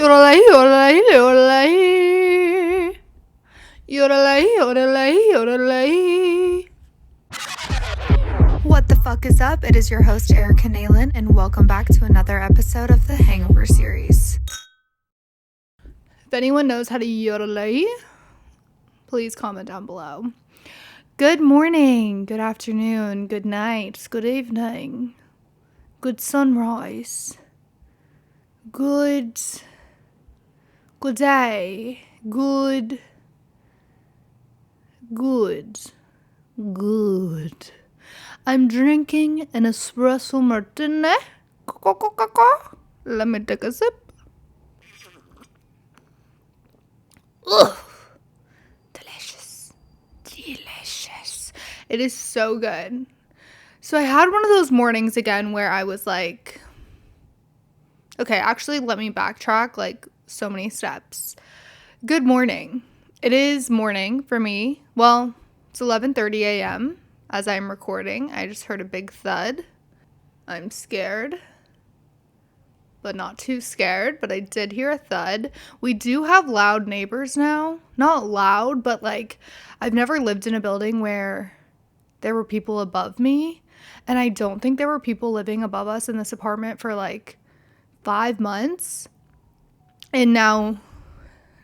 Yodelay, yodelay, yodelay. Yodelay, yodelay, yodelay. What the fuck is up? It is your host, Erica Nalen, and welcome back to another episode of the Hangover series. If anyone knows how to yodelay, please comment down below. Good morning, good afternoon, good night, good evening, good sunrise, good day, good. I'm drinking an espresso martini. Let me take a sip. Ugh. Delicious. It is so good. So I had one of those mornings again where I was like, okay, actually let me backtrack like so many steps. Good morning. It is morning for me. Well, it's 11:30 a.m. as I'm recording. I just heard a big thud. I'm scared, but not too scared, but I did hear a thud. We do have loud neighbors now. Not loud, but like I've never lived in a building where there were people above me, and I don't think there were people living above us in this apartment for like 5 months. And now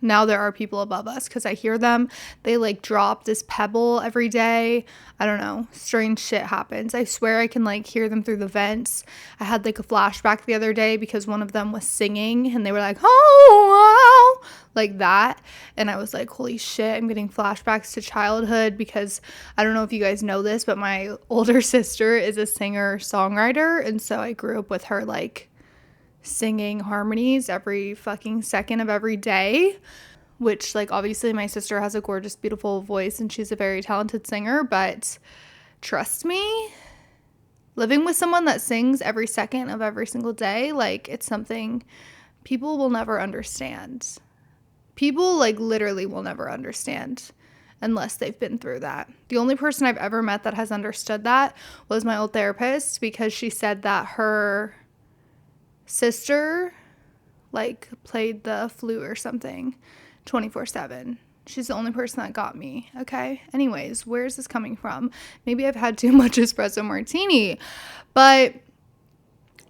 there are people above us because I hear them. They like drop this pebble every day. I don't know. Strange shit happens. I swear I can like hear them through the vents. I had like a flashback the other day because one of them was singing and they were like, oh, wow, like that. And I was like, holy shit, I'm getting flashbacks to childhood because I don't know if you guys know this, but my older sister is a singer-songwriter. And so I grew up with her like singing harmonies every fucking second of every day, which like obviously my sister has a gorgeous, beautiful voice and she's a very talented singer, but trust me, living with someone that sings every second of every single day, like it's something people will never understand. People like literally will never understand unless they've been through that. The only person I've ever met that has understood that was my old therapist, because she said that her sister like played the flute or something 24/7. She's the only person that got me. Okay, anyways, where is this coming from? Maybe I've had too much espresso martini. But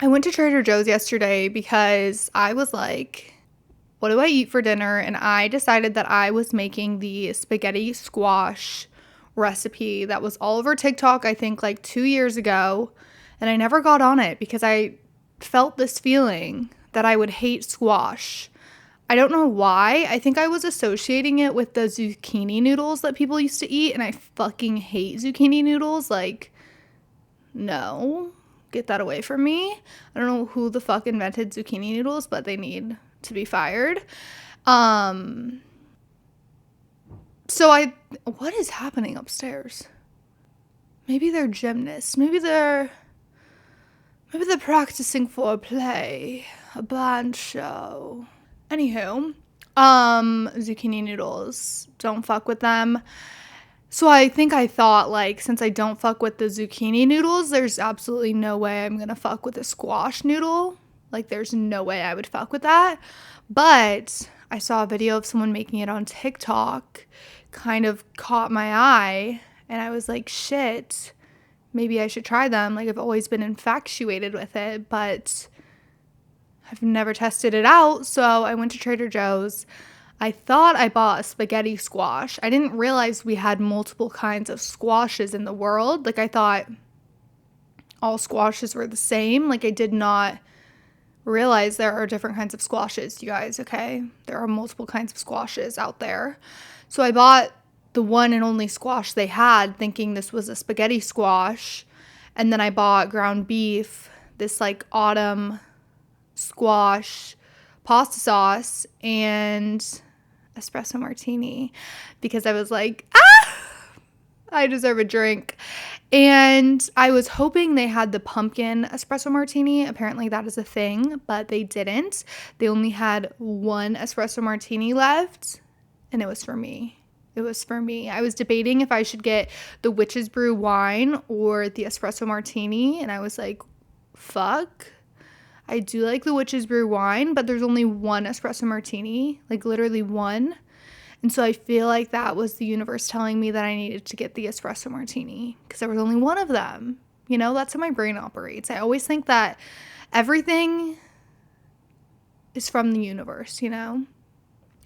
I went to Trader Joe's yesterday because I was like, what do I eat for dinner? And I decided that I was making the spaghetti squash recipe that was all over TikTok, I think like 2 years ago, and I never got on it because I felt this feeling that I would hate squash. I don't know why. I think I was associating it with the zucchini noodles that people used to eat, and I fucking hate zucchini noodles. Like, no, get that away from me. I don't know who the fuck invented zucchini noodles, but they need to be fired. So what is happening upstairs? Maybe they're gymnasts. Maybe they're practicing for a play, a band show. Anywho, zucchini noodles, don't fuck with them. So I think I thought, like, since I don't fuck with the zucchini noodles, there's absolutely no way I'm gonna fuck with a squash noodle. Like, there's no way I would fuck with that. But I saw a video of someone making it on TikTok, kind of caught my eye, and I was like, shit, maybe I should try them. Like, I've always been infatuated with it, but I've never tested it out. So I went to Trader Joe's. I thought I bought a spaghetti squash. I didn't realize we had multiple kinds of squashes in the world. Like, I thought all squashes were the same. Like, I did not realize there are different kinds of squashes, you guys, okay? There are multiple kinds of squashes out there. So I bought the one and only squash they had, thinking this was a spaghetti squash. And then I bought ground beef, this like autumn squash pasta sauce, and espresso martini, because I was like, I deserve a drink. And I was hoping they had the pumpkin espresso martini. Apparently that is a thing, but they didn't. They only had one espresso martini left, and it was for me. It was for me. I was debating if I should get the Witch's Brew wine or the espresso martini, and I was like, fuck. I do like the Witch's Brew wine, but there's only one espresso martini, like literally one. And so I feel like that was the universe telling me that I needed to get the espresso martini because there was only one of them. You know, that's how my brain operates. I always think that everything is from the universe, you know?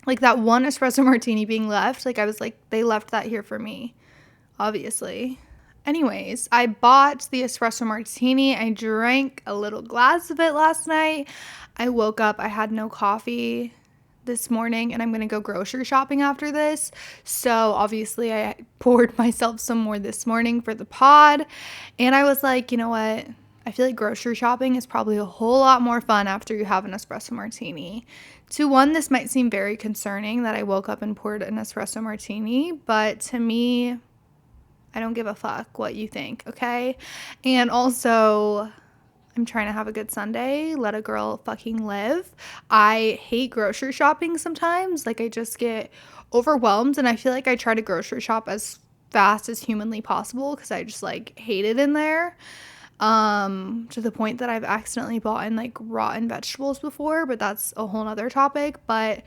Like that one espresso martini being left, like I was like, they left that here for me, obviously. Anyways, I bought the espresso martini. I drank a little glass of it last night. I woke up, I had no coffee this morning, and I'm going to go grocery shopping after this. So obviously I poured myself some more this morning for the pod. And I was like, you know what? I feel like grocery shopping is probably a whole lot more fun after you have an espresso martini. To one, this might seem very concerning that I woke up and poured an espresso martini, but to me, I don't give a fuck what you think, okay? And also, I'm trying to have a good Sunday. Let a girl fucking live. I hate grocery shopping sometimes. Like, I just get overwhelmed, and I feel like I try to grocery shop as fast as humanly possible because I just, like, hate it in there. To the point that I've accidentally bought in, like, rotten vegetables before, but that's a whole nother topic. But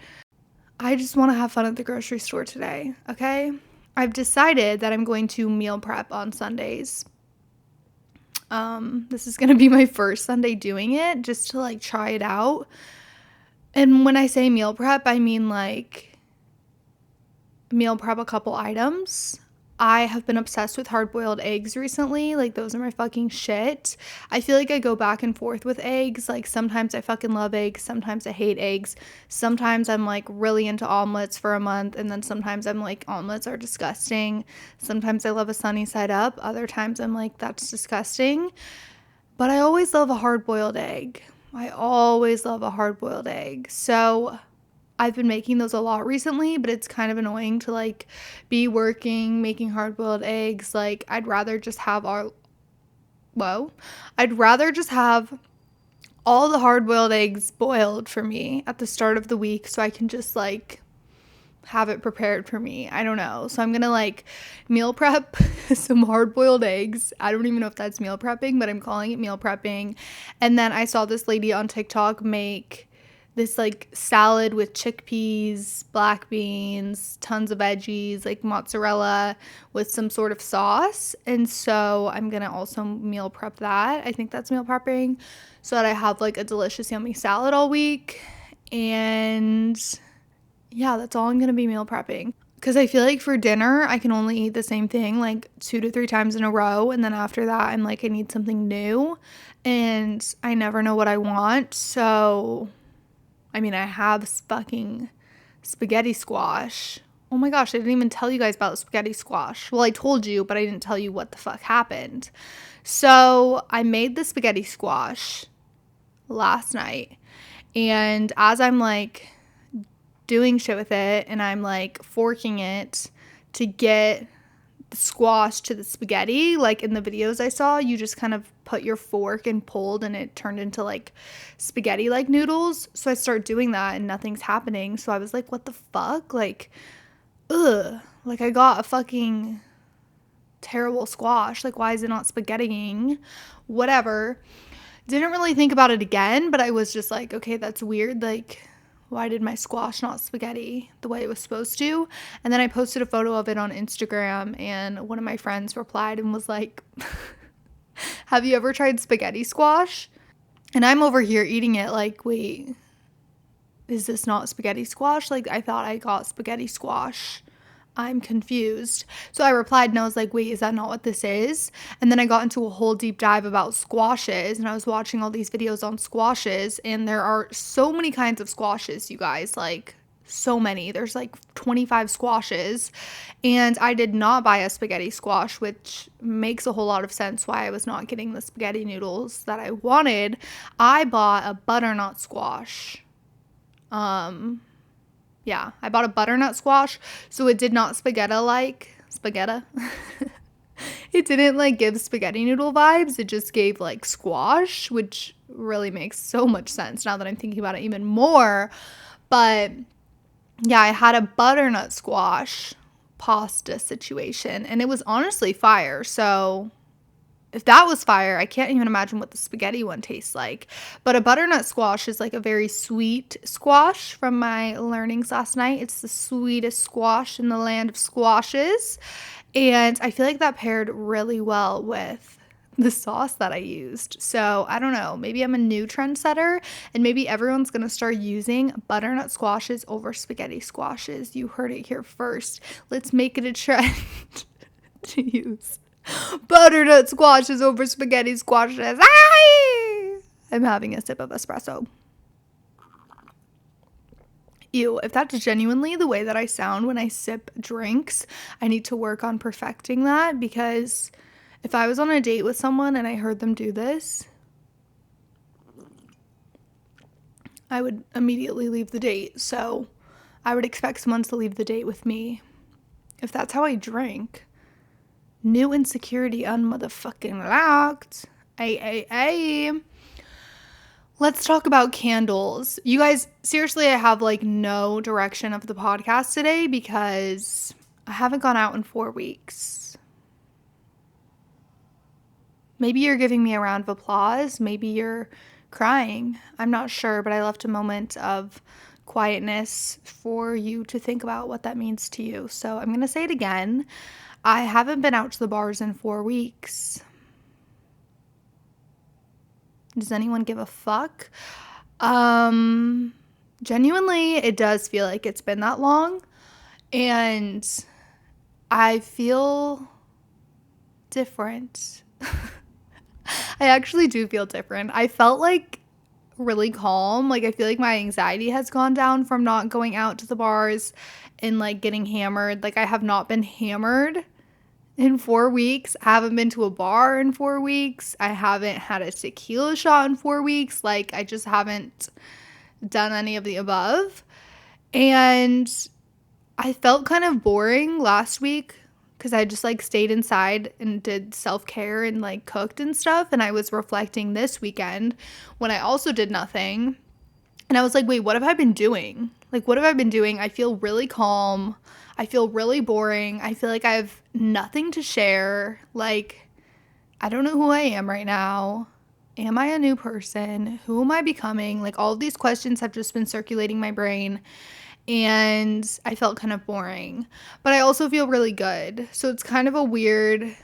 I just want to have fun at the grocery store today, okay? I've decided that I'm going to meal prep on Sundays. This is going to be my first Sunday doing it just to like try it out. And when I say meal prep, I mean like meal prep a couple items. I have been obsessed with hard-boiled eggs recently. Like, those are my fucking shit. I feel like I go back and forth with eggs. Like, sometimes I fucking love eggs. Sometimes I hate eggs. Sometimes I'm, like, really into omelets for a month. And then sometimes I'm like, omelets are disgusting. Sometimes I love a sunny side up. Other times I'm like, that's disgusting. But I always love a hard-boiled egg. I always love a hard-boiled egg. So I've been making those a lot recently, but it's kind of annoying to like be working, making hard-boiled eggs. Like, I'd rather just have all the hard-boiled eggs boiled for me at the start of the week so I can just like have it prepared for me. I don't know. So I'm going to like meal prep some hard-boiled eggs. I don't even know if that's meal prepping, but I'm calling it meal prepping. And then I saw this lady on TikTok make this like salad with chickpeas, black beans, tons of veggies, like mozzarella with some sort of sauce. And so I'm going to also meal prep that. I think that's meal prepping so that I have like a delicious, yummy salad all week. And yeah, that's all I'm going to be meal prepping. Because I feel like for dinner, I can only eat the same thing like 2 to 3 times in a row. And then after that, I'm like, I need something new. And I never know what I want. So I mean, I have fucking spaghetti squash. Oh my gosh, I didn't even tell you guys about spaghetti squash. Well, I told you, but I didn't tell you what the fuck happened. So I made the spaghetti squash last night. And as I'm like doing shit with it and I'm like forking it to get the squash to the spaghetti, like in the videos I saw, you just kind of put your fork and pulled and it turned into like spaghetti like noodles. So I start doing that and nothing's happening. So I was like, what the fuck? Like, ugh, like I got a fucking terrible squash. Like, why is it not spaghettiing? Whatever. Didn't really think about it again, but I was just like, okay, that's weird. Like, why did my squash not spaghetti the way it was supposed to? And then I posted a photo of it on Instagram, and one of my friends replied and was like, have you ever tried spaghetti squash? And I'm over here eating it like, wait, is this not spaghetti squash? Like, I thought I got spaghetti squash. I'm confused. So I replied and I was like, wait, is that not what this is? And then I got into a whole deep dive about squashes and I was watching all these videos on squashes, and there are so many kinds of squashes, you guys, like so many. There's like 25 squashes, and I did not buy a spaghetti squash, which makes a whole lot of sense why I was not getting the spaghetti noodles that I wanted. I bought a butternut squash. Yeah, I bought a butternut squash, so it did not spaghetti. It didn't like give spaghetti noodle vibes. It just gave like squash, which really makes so much sense now that I'm thinking about it even more. But yeah, I had a butternut squash pasta situation, and it was honestly fire. So if that was fire, I can't even imagine what the spaghetti one tastes like. But a butternut squash is like a very sweet squash from my learnings last night. It's the sweetest squash in the land of squashes. And I feel like that paired really well with the sauce that I used. So I don't know, maybe I'm a new trendsetter and maybe everyone's gonna start using butternut squashes over spaghetti squashes. You heard it here first. Let's make it a trend to use butternut squashes over spaghetti squashes. Aye! I'm having a sip of espresso. Ew, if that's genuinely the way that I sound when I sip drinks, I need to work on perfecting that, because if I was on a date with someone and I heard them do this, I would immediately leave the date. So I would expect someone to leave the date with me if that's how I drink. New insecurity unmotherfucking locked. Ay. Let's talk about candles. You guys, seriously, I have like no direction of the podcast today because I haven't gone out in 4 weeks. Maybe you're giving me a round of applause. Maybe you're crying. I'm not sure, but I left a moment of quietness for you to think about what that means to you. So I'm going to say it again. I haven't been out to the bars in 4 weeks. Does anyone give a fuck? Genuinely, it does feel like it's been that long. And I feel different. I actually do feel different. I felt like really calm. Like I feel like my anxiety has gone down from not going out to the bars and like getting hammered. Like I have not been hammered in 4 weeks. I haven't been to a bar in 4 weeks. I haven't had a tequila shot in 4 weeks. Like I just haven't done any of the above. And I felt kind of boring last week because I just like stayed inside and did self-care and like cooked and stuff. And I was reflecting this weekend when I also did nothing. And I was like, wait, what have I been doing? Like, what have I been doing? I feel really calm. I feel really boring. I feel like I have nothing to share. Like, I don't know who I am right now. Am I a new person? Who am I becoming? Like, all of these questions have just been circulating my brain. And I felt kind of boring. But I also feel really good. So it's kind of a weird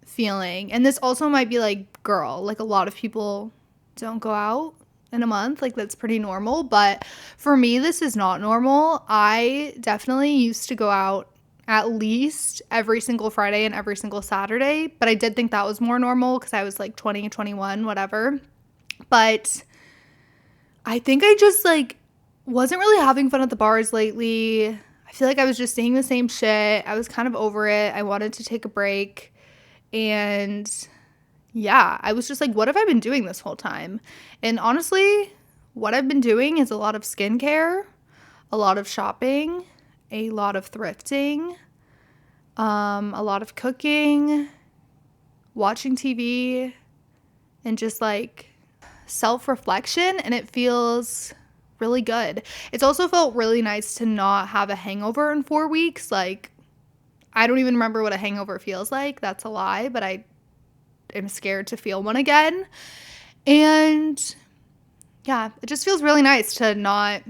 feeling. And this also might be like, girl, like a lot of people don't go out in a month. Like that's pretty normal. But for me, this is not normal. I definitely used to go out at least every single Friday and every single Saturday. But I did think that was more normal because I was like 20, 21, whatever. But I think I just like wasn't really having fun at the bars lately. I feel like I was just saying the same shit. I was kind of over it. I wanted to take a break. And yeah, I was just like, what have I been doing this whole time? And honestly, what I've been doing is a lot of skincare, a lot of shopping, a lot of thrifting, a lot of cooking, watching TV, and just like self-reflection. And it feels really good. It's also felt really nice to not have a hangover in 4 weeks. Like, I don't even remember what a hangover feels like. That's a lie, but I am scared to feel one again. And yeah, it just feels really nice to not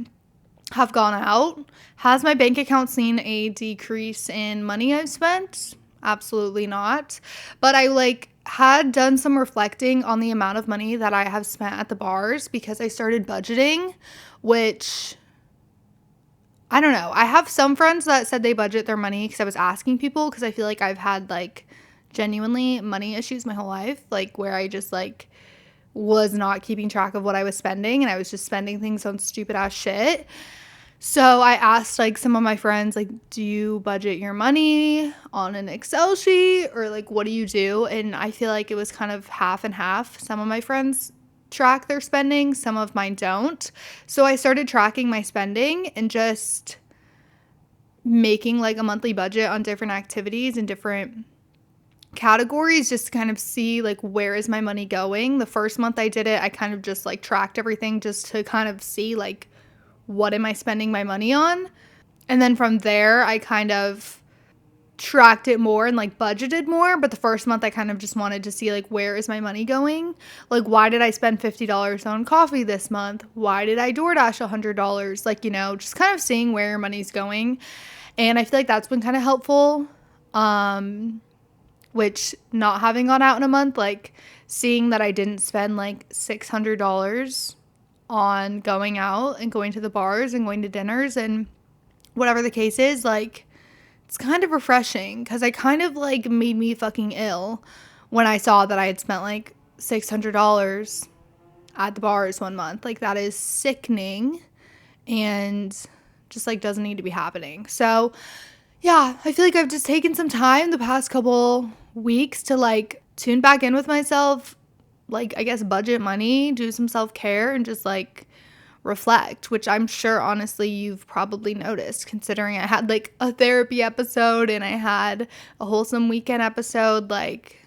have gone out. Has my bank account seen a decrease in money I've spent? Absolutely not. But I like had done some reflecting on the amount of money that I have spent at the bars because I started budgeting, which I don't know. I have some friends that said they budget their money because I was asking people, because I feel like I've had like genuinely money issues my whole life, like where I just like was not keeping track of what I was spending and I was just spending things on stupid ass shit. So I asked like some of my friends, like, do you budget your money on an Excel sheet or like what do you do? And I feel like it was kind of half and half. Some of my friends track their spending, some of mine don't. So I started tracking my spending and just making like a monthly budget on different activities and different categories just to kind of see like where is my money going. The first month I did it, I kind of just like tracked everything just to kind of see like what am I spending my money on. And then from there I kind of tracked it more and like budgeted more, but the first month I kind of just wanted to see like, where is my money going? Like, why did I spend $50 on coffee this month? Why did I DoorDash $100? Like, just kind of seeing where your money's going. And I feel like that's been kind of helpful. Which, not having gone out in a month, like seeing that I didn't spend like $600 on going out and going to the bars and going to dinners and whatever the case is, like, it's kind of refreshing because I kind of like made me fucking ill when I saw that I had spent like $600 at the bars one month. Like, that is sickening and just like doesn't need to be happening. So yeah, I feel like I've just taken some time the past couple weeks to like tune back in with myself, like, I guess budget money, do some self-care, and just like reflect, which I'm sure honestly you've probably noticed, considering I had like a therapy episode and I had a wholesome weekend episode. Like,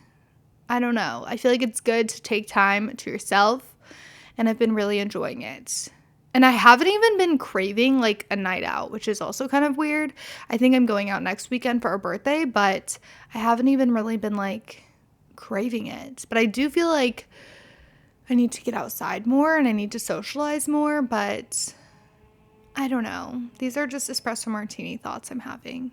I don't know, I feel like it's good to take time to yourself, and I've been really enjoying it. And I haven't even been craving like a night out, which is also kind of weird. I think I'm going out next weekend for our birthday, but I haven't even really been like craving it. But I do feel like I need to get outside more and I need to socialize more, but I don't know. These are just espresso martini thoughts I'm having.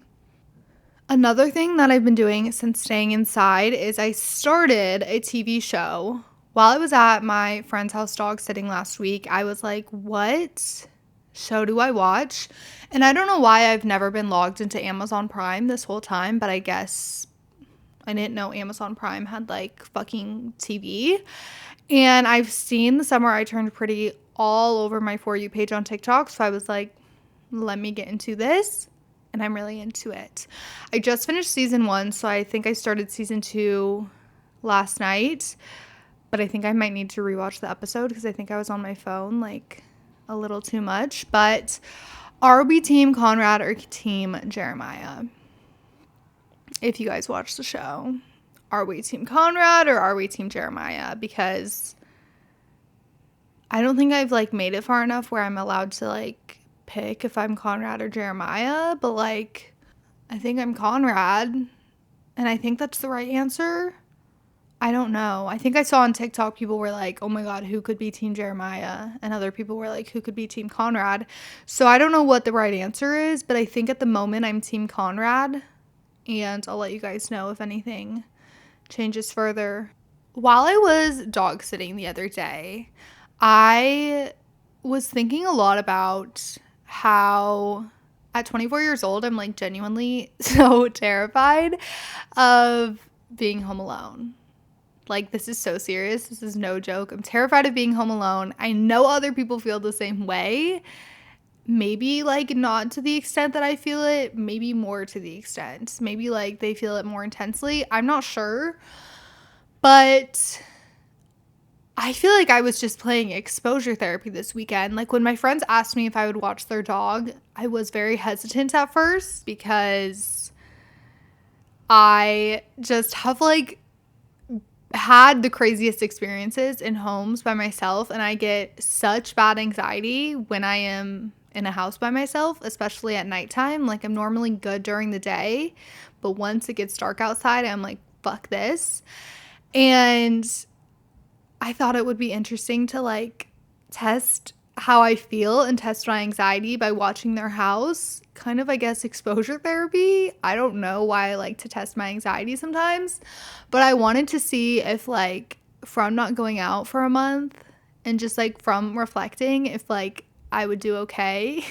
Another thing that I've been doing since staying inside is I started a TV show. While I was at my friend's house dog sitting last week, I was like, what show do I watch? And I don't know why I've never been logged into Amazon Prime this whole time, but I guess I didn't know Amazon Prime had like fucking TV. And I've seen The Summer I Turned Pretty all over my For You page on TikTok. So I was like, let me get into this. And I'm really into it. I just finished season 1, so I think I started season 2 last night. But I think I might need to rewatch the episode because I think I was on my phone like a little too much. But are we Team Conrad or Team Jeremiah? If you guys watch the show, are we Team Conrad or are we Team Jeremiah? Because I don't think I've like made it far enough where I'm allowed to like pick if I'm Conrad or Jeremiah, but like I think I'm Conrad, and I think that's the right answer. I don't know. I think I saw on TikTok people were like, oh my god, who could be Team Jeremiah? And other people were like, who could be Team Conrad? So I don't know what the right answer is, but I think at the moment I'm Team Conrad, and I'll let you guys know if anything changes further. While I was dog sitting the other day, I was thinking a lot about how at 24 years old, I'm like genuinely so terrified of being home alone. Like, this is so serious. This is no joke. I'm terrified of being home alone. I know other people feel the same way. Maybe like not to the extent that I feel it, maybe more to the extent. Maybe like they feel it more intensely. I'm not sure. But I feel like I was just playing exposure therapy this weekend. Like, when my friends asked me if I would watch their dog, I was very hesitant at first because I just have like had the craziest experiences in homes by myself, and I get such bad anxiety when I am in a house by myself, especially at nighttime. Like, I'm normally good during the day, but once it gets dark outside, I'm like, fuck this. And I thought it would be interesting to like test how I feel and test my anxiety by watching their house. Kind of, I guess, exposure therapy. I don't know why I like to test my anxiety sometimes, but I wanted to see if like from not going out for a month and just like from reflecting, if like I would do okay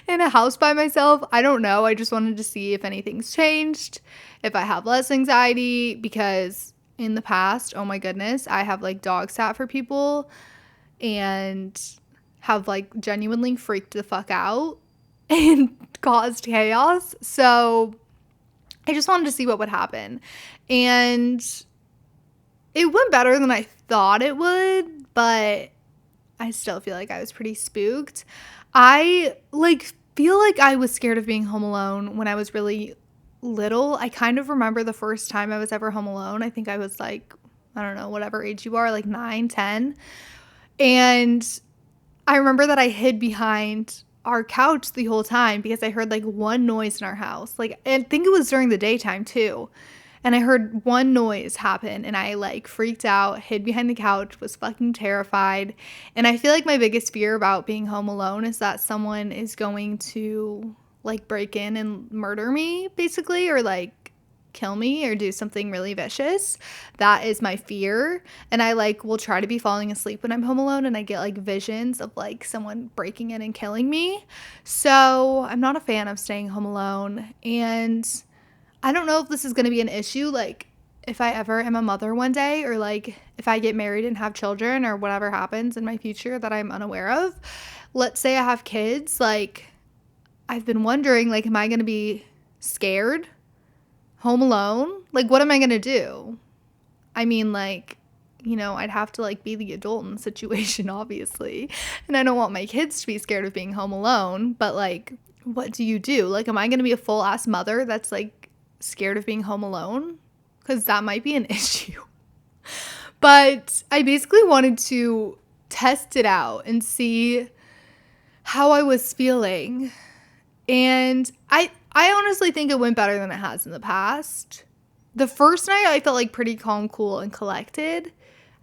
in a house by myself. I don't know. I just wanted to see if anything's changed, if I have less anxiety, because in the past, oh my goodness, I have like dog sat for people and have like genuinely freaked the fuck out and caused chaos. So I just wanted to see what would happen. And it went better than I thought it would, but I still feel like I was pretty spooked. I like feel like I was scared of being home alone when I was really little. I kind of remember the first time I was ever home alone. I think I was like, I don't know, whatever age you are, like 9, 10. And I remember that I hid behind our couch the whole time because I heard like one noise in our house. Like, I think it was during the daytime too. And I heard one noise happen and I like freaked out, hid behind the couch, was fucking terrified. And I feel like my biggest fear about being home alone is that someone is going to like break in and murder me basically, or like kill me or do something really vicious. That is my fear. And I like will try to be falling asleep when I'm home alone and I get like visions of like someone breaking in and killing me. So I'm not a fan of staying home alone. And I don't know if this is going to be an issue, like if I ever am a mother one day, or like if I get married and have children, or whatever happens in my future that I'm unaware of. Let's say I have kids, like I've been wondering, like, am I going to be scared home alone? Like, what am I going to do? I mean, like, I'd have to like be the adult in the situation, obviously. And I don't want my kids to be scared of being home alone, but like, what do you do? Like, am I going to be a full ass mother that's like scared of being home alone? Because that might be an issue. But I basically wanted to test it out and see how I was feeling. And I honestly think it went better than it has in the past. The first night I felt like pretty calm, cool, and collected.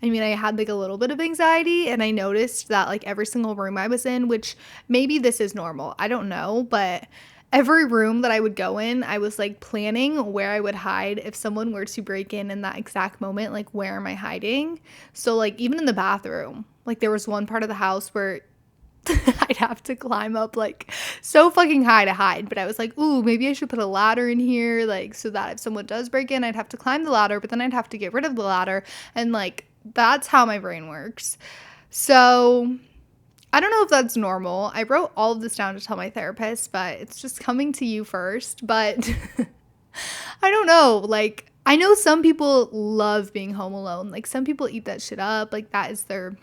I mean, I had like a little bit of anxiety and I noticed that like every single room I was in, which maybe this is normal, I don't know, but every room that I would go in, I was like planning where I would hide if someone were to break in that exact moment, like where am I hiding? So like even in the bathroom, like there was one part of the house where I'd have to climb up like so fucking high to hide. But I was like, ooh, maybe I should put a ladder in here, like so that if someone does break in, I'd have to climb the ladder, but then I'd have to get rid of the ladder. And like, that's how my brain works. So I don't know if that's normal. I wrote all of this down to tell my therapist, but it's just coming to you first. But I don't know. Like, I know some people love being home alone. Like, some people eat that shit up. Like, that is their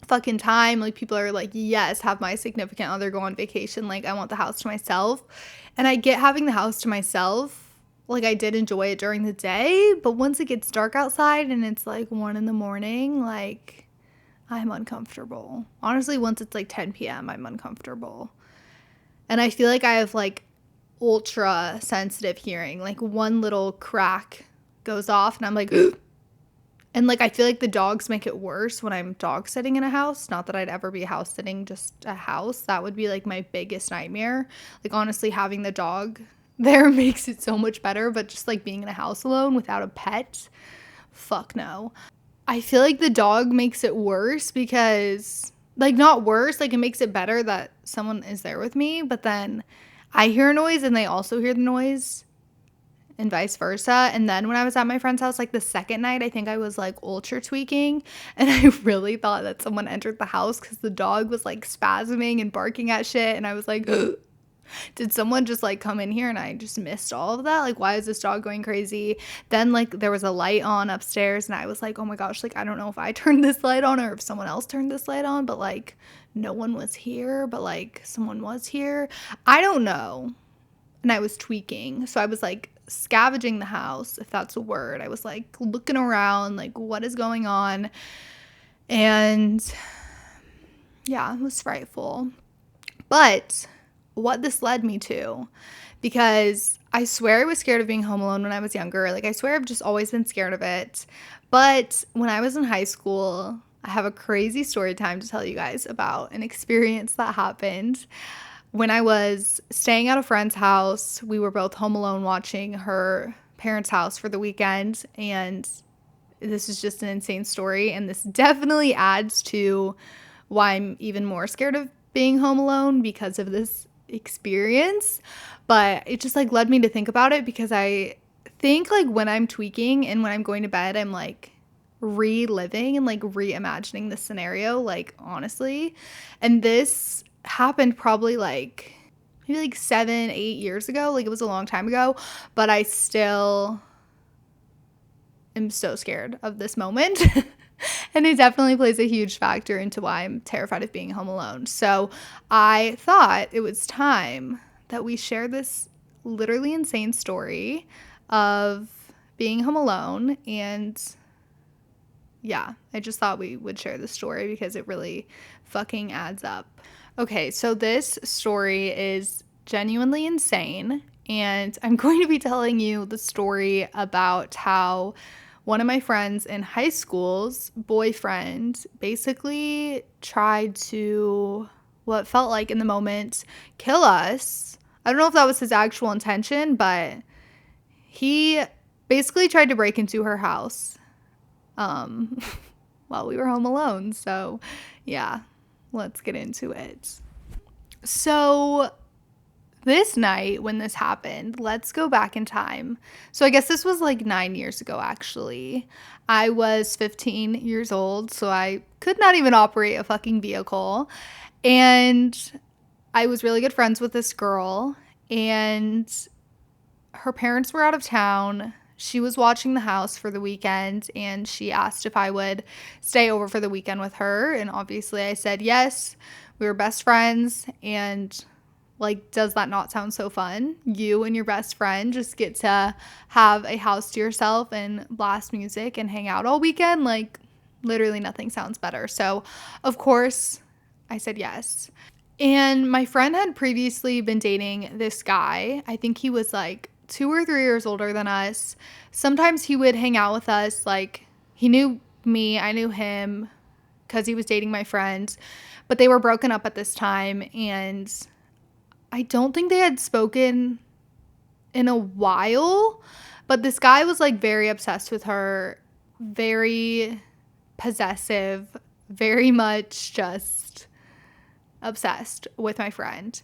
fucking time. Like, people are like, yes, have my significant other go on vacation. Like, I want the house to myself. And I get having the house to myself. Like, I did enjoy it during the day, but once it gets dark outside and it's like 1 a.m, like, I'm uncomfortable. Honestly, once it's like 10 p.m, I'm uncomfortable. And I feel like I have like ultra sensitive hearing. Like, one little crack goes off and I'm like, and like, I feel like the dogs make it worse when I'm dog sitting in a house. Not that I'd ever be house sitting, just a house. That would be like my biggest nightmare. Like, honestly, having the dog there makes it so much better. But just like being in a house alone without a pet, fuck no. I feel like the dog makes it worse because, like, not worse, like it makes it better that someone is there with me. But then I hear a noise and they also hear the noise, and vice versa. And then when I was at my friend's house, like the second night, I think I was like ultra tweaking and I really thought that someone entered the house because the dog was like spasming and barking at shit. And I was like, did someone just like come in here and I just missed all of that? Like, why is this dog going crazy? Then like there was a light on upstairs and I was like, oh my gosh, like I don't know if I turned this light on or if someone else turned this light on, but like no one was here, but like someone was here. I don't know. And I was tweaking. So I was like scavenging the house, if that's a word. I was like looking around, like what is going on? And yeah, it was frightful. But what this led me to, because I swear I was scared of being home alone when I was younger. Like, I swear I've just always been scared of it. But when I was in high school, I have a crazy story time to tell you guys about an experience that happened. When I was staying at a friend's house, we were both home alone watching her parents' house for the weekend. And this is just an insane story. And this definitely adds to why I'm even more scared of being home alone because of this experience. But it just like led me to think about it because I think like when I'm tweaking and when I'm going to bed, I'm like reliving and like reimagining the scenario, like honestly. And this happened probably like maybe like 7-8 years ago. Like, it was a long time ago, but I still am so scared of this moment. And it definitely plays a huge factor into why I'm terrified of being home alone. So I thought it was time that we share this literally insane story of being home alone. And yeah, I just thought we would share the story because it really fucking adds up. Okay, so this story is genuinely insane, and I'm going to be telling you the story about how one of my friends in high school's boyfriend basically tried to, what felt like in the moment, kill us. I don't know if that was his actual intention, but he basically tried to break into her house um, while we were home alone. So, yeah, let's get into it. So, this night when this happened, let's go back in time. So, I guess this was like 9 years ago, actually. I was 15 years old, so I could not even operate a fucking vehicle. And I was really good friends with this girl, and her parents were out of town. She was watching the house for the weekend, and she asked if I would stay over for the weekend with her. And obviously, I said yes. We were best friends, and like, does that not sound so fun? You and your best friend just get to have a house to yourself and blast music and hang out all weekend. Like, literally nothing sounds better. So, of course, I said yes. And my friend had previously been dating this guy. I think he was like 2 or 3 years older than us. Sometimes he would hang out with us. Like, he knew me, I knew him because he was dating my friend. But they were broken up at this time. And I don't think they had spoken in a while. But this guy was like very obsessed with her, very possessive, very much just obsessed with my friend.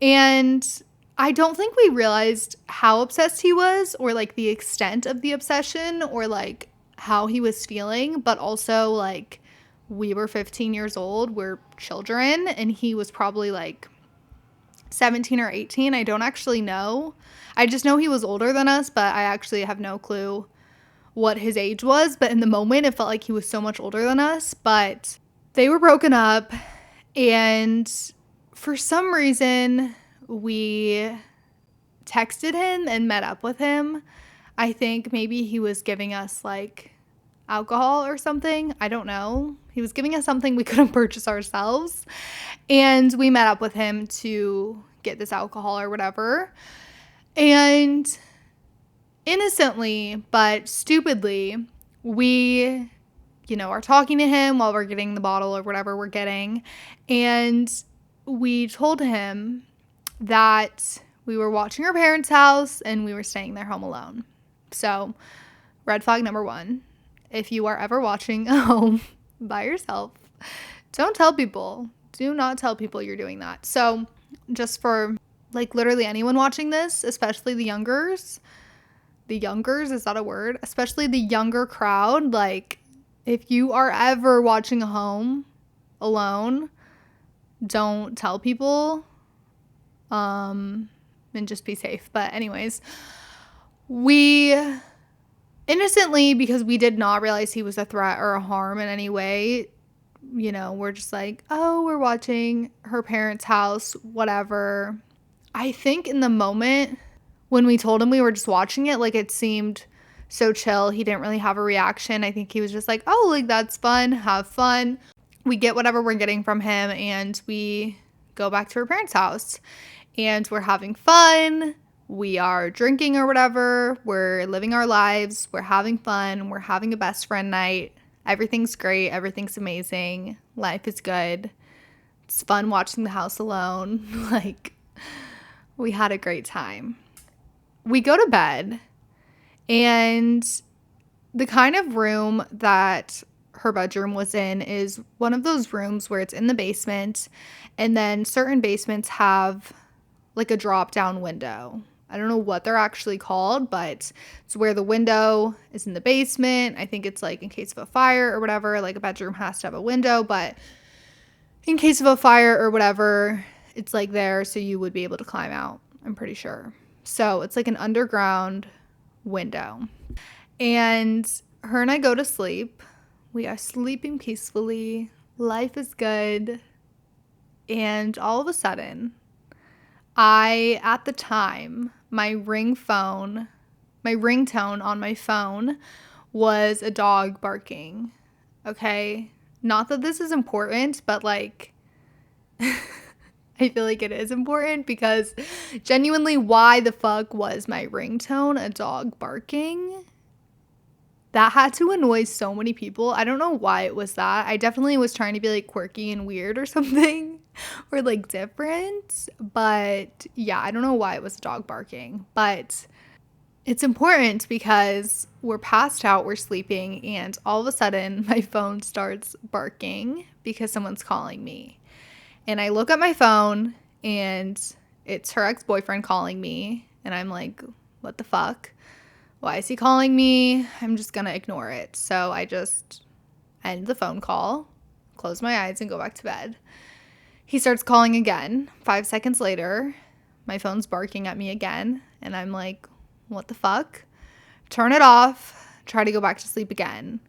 And I don't think we realized how obsessed he was, or like the extent of the obsession, or like how he was feeling, but also like we were 15 years old, we're children, and he was probably like 17 or 18. I don't actually know. I just know he was older than us, but I actually have no clue what his age was. But in the moment, it felt like he was so much older than us. But they were broken up, and for some reason, we texted him and met up with him. I think maybe he was giving us like alcohol or something. I don't know. He was giving us something we couldn't purchase ourselves. And we met up with him to get this alcohol or whatever. And innocently, but stupidly, we, are talking to him while we're getting the bottle or whatever we're getting. And we told him that we were watching our parents' house and we were staying there home alone. So, red flag number one. If you are ever watching a home by yourself, don't tell people. Do not tell people you're doing that. So, just for like literally anyone watching this, especially the youngers, is that a word? Especially the younger crowd, like if you are ever watching a home alone, don't tell people, and just be safe. But anyways, we innocently, because we did not realize he was a threat or a harm in any way, we're just like, oh, we're watching her parents' house, whatever. I think in the moment when we told him we were just watching it, like it seemed so chill. He didn't really have a reaction. I think he was just like, oh, like that's fun, have fun. We get whatever we're getting from him and we go back to her parents' house and we're having fun. We are drinking or whatever. We're living our lives. We're having fun. We're having a best friend night. Everything's great. Everything's amazing. Life is good. It's fun watching the house alone. Like, we had a great time. We go to bed, and the kind of room that her bedroom was in is one of those rooms where it's in the basement, and then certain basements have like a drop down window. I don't know what they're actually called, but it's where the window is in the basement. I think it's like in case of a fire or whatever, like a bedroom has to have a window, but in case of a fire or whatever, it's like there so you would be able to climb out, I'm pretty sure. So it's like an underground window. And her and I go to sleep. We are sleeping peacefully. Life is good. And all of a sudden, at the time, my ringtone on my phone was a dog barking. Okay? Not that this is important, but like, I feel like it is important because genuinely, why the fuck was my ringtone a dog barking? That had to annoy so many people. I don't know why it was that. I definitely was trying to be like quirky and weird or something or like different. But yeah, I don't know why it was a dog barking. But it's important because we're passed out, we're sleeping, and all of a sudden my phone starts barking because someone's calling me. And I look at my phone and it's her ex-boyfriend calling me. And I'm like, what the fuck? Why is he calling me? I'm just gonna ignore it. So I just end the phone call, close my eyes, and go back to bed. He starts calling again. 5 seconds later, my phone's barking at me again. And I'm like, what the fuck? Turn it off, try to go back to sleep again.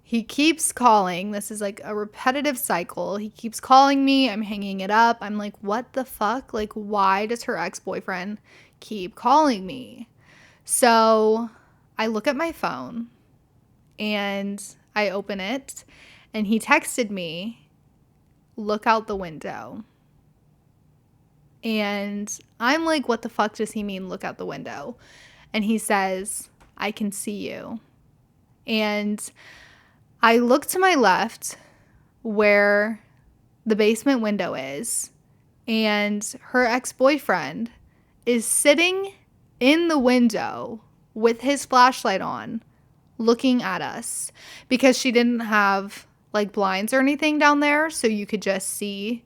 He keeps calling. This is like a repetitive cycle. He keeps calling me. I'm hanging it up. I'm like, what the fuck? Like, why does her ex-boyfriend keep calling me? So I look at my phone and I open it and he texted me, look out the window. And I'm like, what the fuck does he mean, look out the window? And he says, I can see you. And I look to my left where the basement window is, and her ex-boyfriend is sitting in the window with his flashlight on, looking at us because she didn't have like blinds or anything down there, so you could just see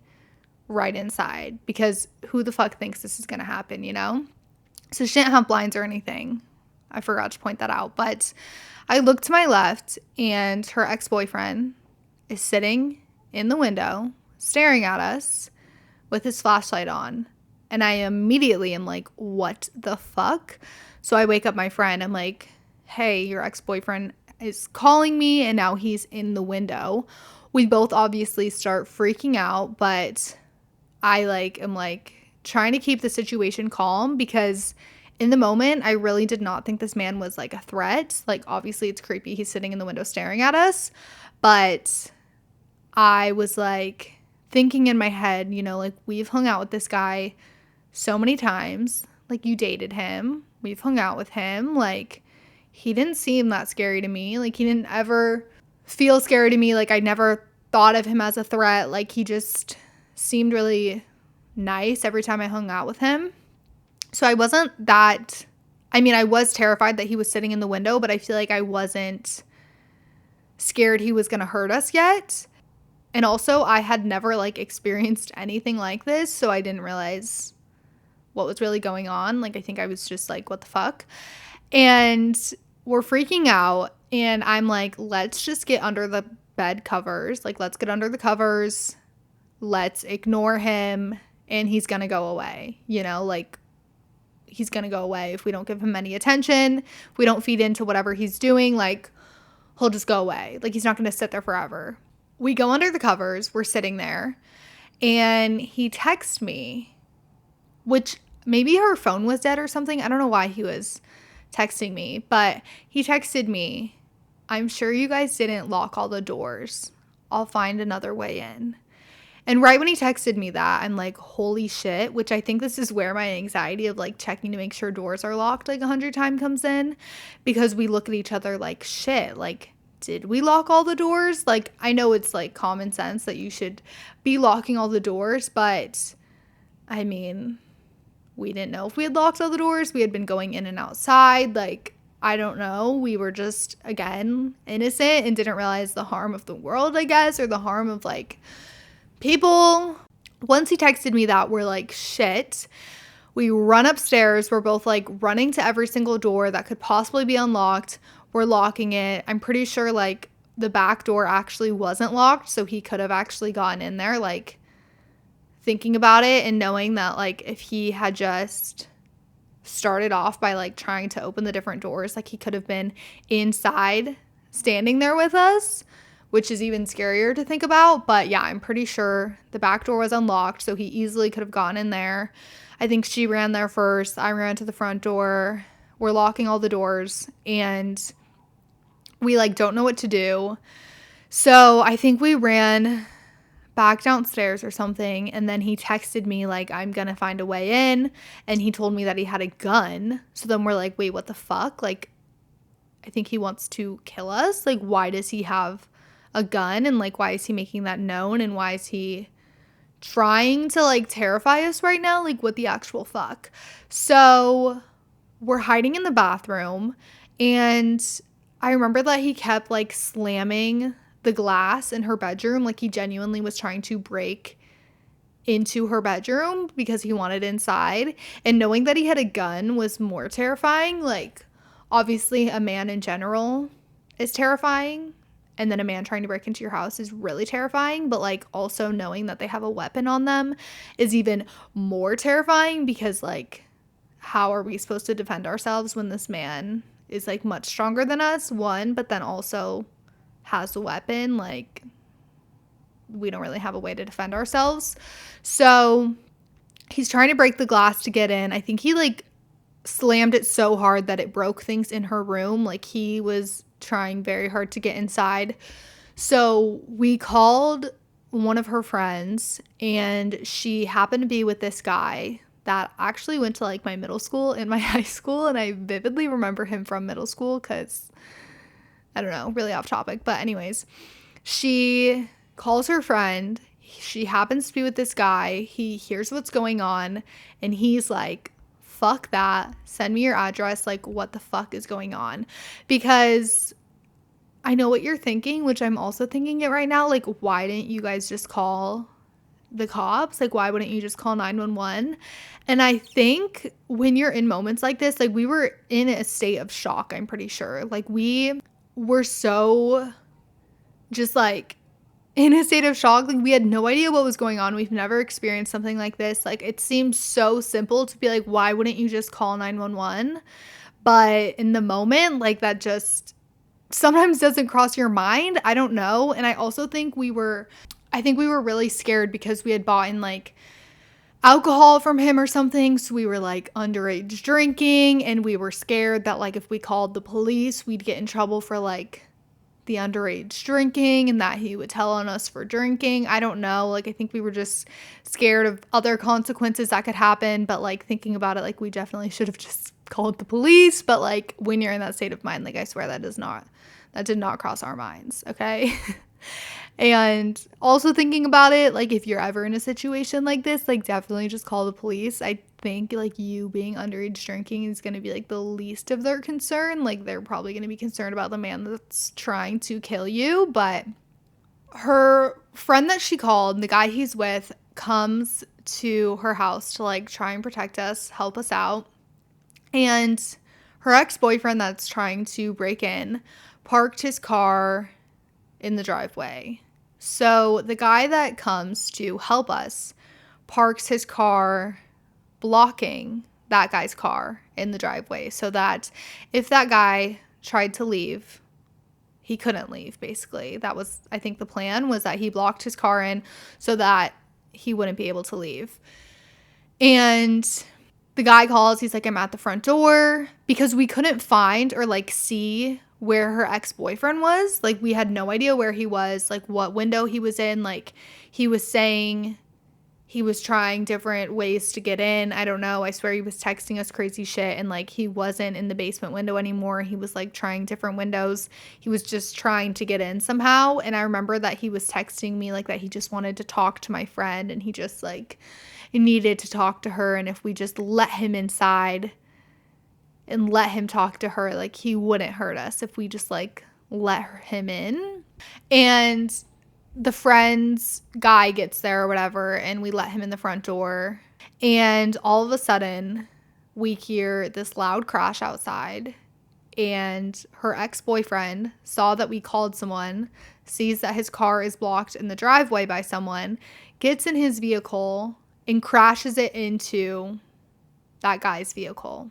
right inside, because who the fuck thinks this is going to happen, you know? So she didn't have blinds or anything. I forgot to point that out. But I look to my left and her ex-boyfriend is sitting in the window staring at us with his flashlight on. And I immediately am like, what the fuck? So I wake up my friend. I'm like, hey, your ex-boyfriend is calling me and now he's in the window. We both obviously start freaking out, but I am trying to keep the situation calm because in the moment, I really did not think this man was like a threat. Like, obviously it's creepy. He's sitting in the window staring at us. But I was like thinking in my head, you know, like, we've hung out with this guy so many times. Like, you dated him. We've hung out with him. Like, he didn't seem that scary to me. Like, he didn't ever feel scary to me. Like, I never thought of him as a threat. Like, he just seemed really nice every time I hung out with him. So I wasn't that, I mean, I was terrified that he was sitting in the window, but I feel like I wasn't scared he was going to hurt us yet. And also I had never like experienced anything like this, so I didn't realize what was really going on. Like, I think I was just like, what the fuck? And we're freaking out and I'm like, let's just get under the bed covers. Like, let's get under the covers. Let's ignore him and he's going to go away. You know, like, he's going to go away if we don't give him any attention. If we don't feed into whatever he's doing, like, he'll just go away. Like, he's not going to sit there forever. We go under the covers. We're sitting there. And he texts me, which maybe her phone was dead or something. I don't know why he was texting me. But he texted me, I'm sure you guys didn't lock all the doors. I'll find another way in. And right when he texted me that, I'm like, holy shit, which I think this is where my anxiety of like checking to make sure doors are locked like 100 times comes in, because we look at each other like, shit, like, did we lock all the doors? Like, I know it's like common sense that you should be locking all the doors, but I mean, we didn't know if we had locked all the doors. We had been going in and outside. Like, I don't know. We were just, again, innocent and didn't realize the harm of the world, I guess, or the harm of like people. Once he texted me that, we're like, shit. We run upstairs. We're both like running to every single door that could possibly be unlocked. We're locking it. I'm pretty sure like the back door actually wasn't locked, so he could have actually gotten in there. Like, thinking about it and knowing that like if he had just started off by like trying to open the different doors, like, he could have been inside standing there with us, which is even scarier to think about. But yeah, I'm pretty sure the back door was unlocked, so he easily could have gone in there. I think she ran there first. I ran to the front door. We're locking all the doors and we like don't know what to do. So I think we ran back downstairs or something, and then he texted me like, I'm gonna find a way in, and he told me that he had a gun. So then we're like, wait, what the fuck? Like, I think he wants to kill us. Like, why does he have a gun, and like, why is he making that known, and why is he trying to like terrify us right now? Like, what the actual fuck? So we're hiding in the bathroom, and I remember that he kept like slamming the glass in her bedroom. Like, he genuinely was trying to break into her bedroom because he wanted inside. And knowing that he had a gun was more terrifying. Like, obviously, a man in general is terrifying. And then a man trying to break into your house is really terrifying. But like, also knowing that they have a weapon on them is even more terrifying, because like, how are we supposed to defend ourselves when this man is like much stronger than us, one, but then also has a weapon? Like, we don't really have a way to defend ourselves. So he's trying to break the glass to get in. I think he like slammed it so hard that it broke things in her room. Like, he was trying very hard to get inside. So we called one of her friends, and she happened to be with this guy that actually went to like my middle school and my high school, and I vividly remember him from middle school because, I don't know, really off topic. But anyways, she calls her friend. She happens to be with this guy. He hears what's going on, and he's like, fuck that. Send me your address. Like, what the fuck is going on? Because I know what you're thinking, which I'm also thinking it right now. Like, why didn't you guys just call the cops? Like, why wouldn't you just call 911? And I think when you're in moments like this, like, we were in a state of shock, I'm pretty sure. Like, we were so just like in a state of shock. Like, we had no idea what was going on. We've never experienced something like this. Like, it seems so simple to be like, why wouldn't you just call 911? But in the moment, like, that just sometimes doesn't cross your mind. I don't know. And I also think we were really scared because we had bought in like alcohol from him or something. So we were like underage drinking, and we were scared that like if we called the police, we'd get in trouble for like the underage drinking, and that he would tell on us for drinking. I don't know. Like, I think we were just scared of other consequences that could happen. But like, thinking about it, like, we definitely should have just called the police. But like, when you're in that state of mind, like, I swear that did not cross our minds. Okay. And also thinking about it, like, if you're ever in a situation like this, like, definitely just call the police. I think like you being underage drinking is going to be like the least of their concern. Like, they're probably going to be concerned about the man that's trying to kill you. But her friend that she called, the guy he's with, comes to her house to like try and protect us, help us out. And her ex-boyfriend that's trying to break in parked his car in the driveway. So the guy that comes to help us parks his car blocking that guy's car in the driveway, so that if that guy tried to leave, he couldn't leave. Basically, that was, I think, the plan, was that he blocked his car in so that he wouldn't be able to leave. And the guy calls, he's like, I'm at the front door, because we couldn't find or like see where her ex-boyfriend was. Like, we had no idea where he was, like what window he was in. Like, he was saying he was trying different ways to get in. I don't know. I swear he was texting us crazy shit, and like, he wasn't in the basement window anymore. He was like trying different windows. He was just trying to get in somehow. And I remember that he was texting me like that he just wanted to talk to my friend, and he just like needed to talk to her, and if we just let him inside and let him talk to her, like, he wouldn't hurt us if we just like let him in. And the friend's guy gets there or whatever, and we let him in the front door, and all of a sudden we hear this loud crash outside, and her ex-boyfriend saw that we called someone, sees that his car is blocked in the driveway by someone, gets in his vehicle and crashes it into that guy's vehicle.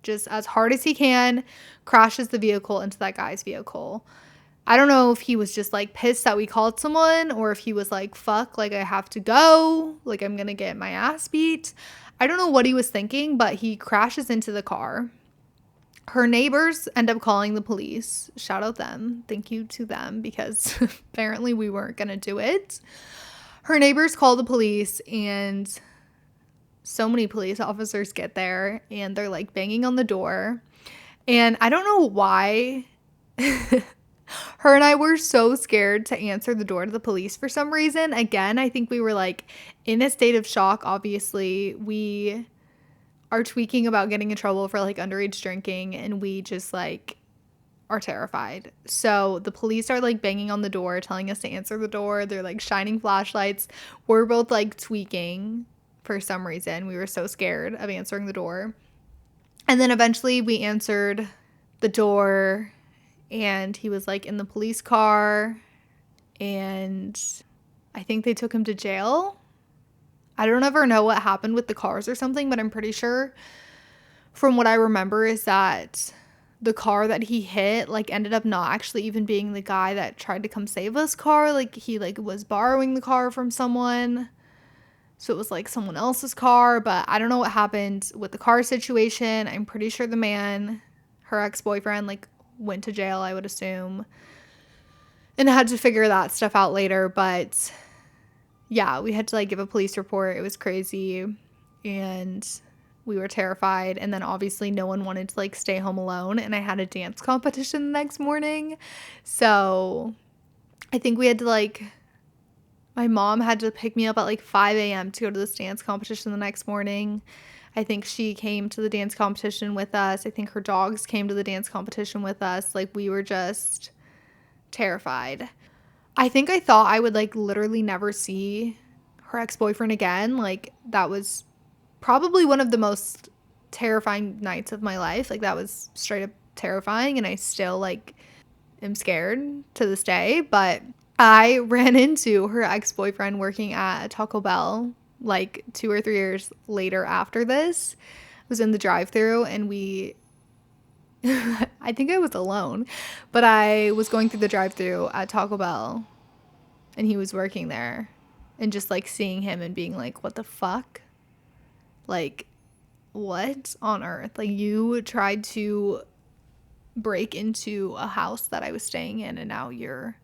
Just as hard as he can, crashes the vehicle into that guy's vehicle. I don't know if he was just like pissed that we called someone, or if he was like, fuck, like, I have to go, like, I'm gonna get my ass beat. I don't know what he was thinking, but he crashes into the car. Her neighbors end up calling the police. Shout out them. Thank you to them, because apparently we weren't gonna do it. Her neighbors call the police, and so many police officers get there, and they're like banging on the door. And I don't know why her and I were so scared to answer the door to the police for some reason. Again, I think we were like in a state of shock. Obviously, we are tweaking about getting in trouble for like underage drinking, and we just like are terrified. So the police are like banging on the door, telling us to answer the door. They're like shining flashlights. We're both like tweaking for some reason. We were so scared of answering the door. And then eventually we answered the door, and he was like in the police car, and I think they took him to jail. I don't ever know what happened with the cars or something, but I'm pretty sure from what I remember is that the car that he hit like ended up not actually even being the guy that tried to come save us car. Like he like was borrowing the car from someone. So it was like someone else's car, but I don't know what happened with the car situation. I'm pretty sure the man, her ex-boyfriend, like went to jail, I would assume, and had to figure that stuff out later. But yeah, we had to like give a police report. It was crazy, and we were terrified. And then obviously no one wanted to like stay home alone, and I had a dance competition the next morning. So I think we had to like, my mom had to pick me up at like 5 a.m. to go to this dance competition the next morning. I think she came to the dance competition with us. I think her dogs came to the dance competition with us. Like we were just terrified. I think I thought I would like literally never see her ex-boyfriend again. Like that was probably one of the most terrifying nights of my life. Like that was straight up terrifying, and I still like am scared to this day. But I ran into her ex-boyfriend working at Taco Bell like 2 or 3 years later after this. I was in the drive-thru, and we I think I was alone, but I was going through the drive-thru at Taco Bell, and he was working there, and just like seeing him and being like, what the fuck? Like, what on earth? Like, you tried to break into a house that I was staying in, and now you're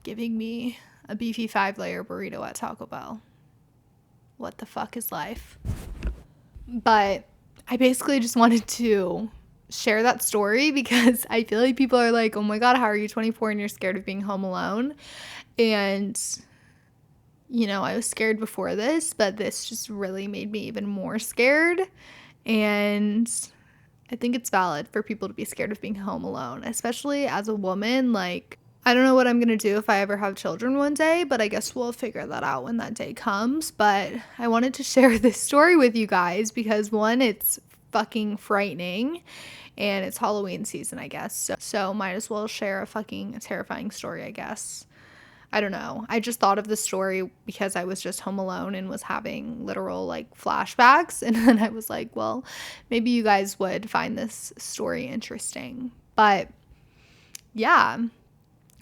giving me a beefy 5-layer burrito at Taco Bell. What the fuck is life? But I basically just wanted to share that story because I feel like people are like, oh my God, how are you 24 and you're scared of being home alone? And, you know, I was scared before this, but this just really made me even more scared. And I think it's valid for people to be scared of being home alone, especially as a woman. Like, I don't know what I'm going to do if I ever have children one day, but I guess we'll figure that out when that day comes. But I wanted to share this story with you guys because, one, it's fucking frightening, and it's Halloween season, I guess. So might as well share a fucking terrifying story, I guess. I don't know. I just thought of the story because I was just home alone and was having literal like flashbacks. And then I was like, well, maybe you guys would find this story interesting. But yeah,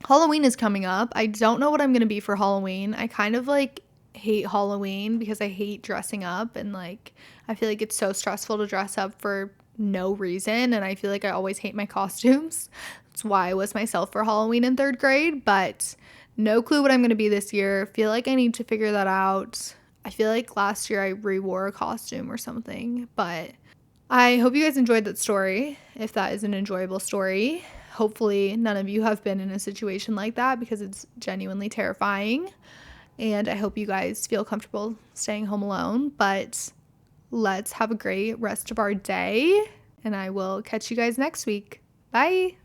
Halloween is coming up. I don't know what I'm going to be for Halloween. I kind of like hate Halloween because I hate dressing up, and like I feel like it's so stressful to dress up for no reason, and I feel like I always hate my costumes. That's why I was myself for Halloween in 3rd grade, but no clue what I'm going to be this year. Feel like I need to figure that out. I feel like last year I re-wore a costume or something, but I hope you guys enjoyed that story, if that is an enjoyable story. Hopefully none of you have been in a situation like that because it's genuinely terrifying. And I hope you guys feel comfortable staying home alone. But let's have a great rest of our day. And I will catch you guys next week. Bye.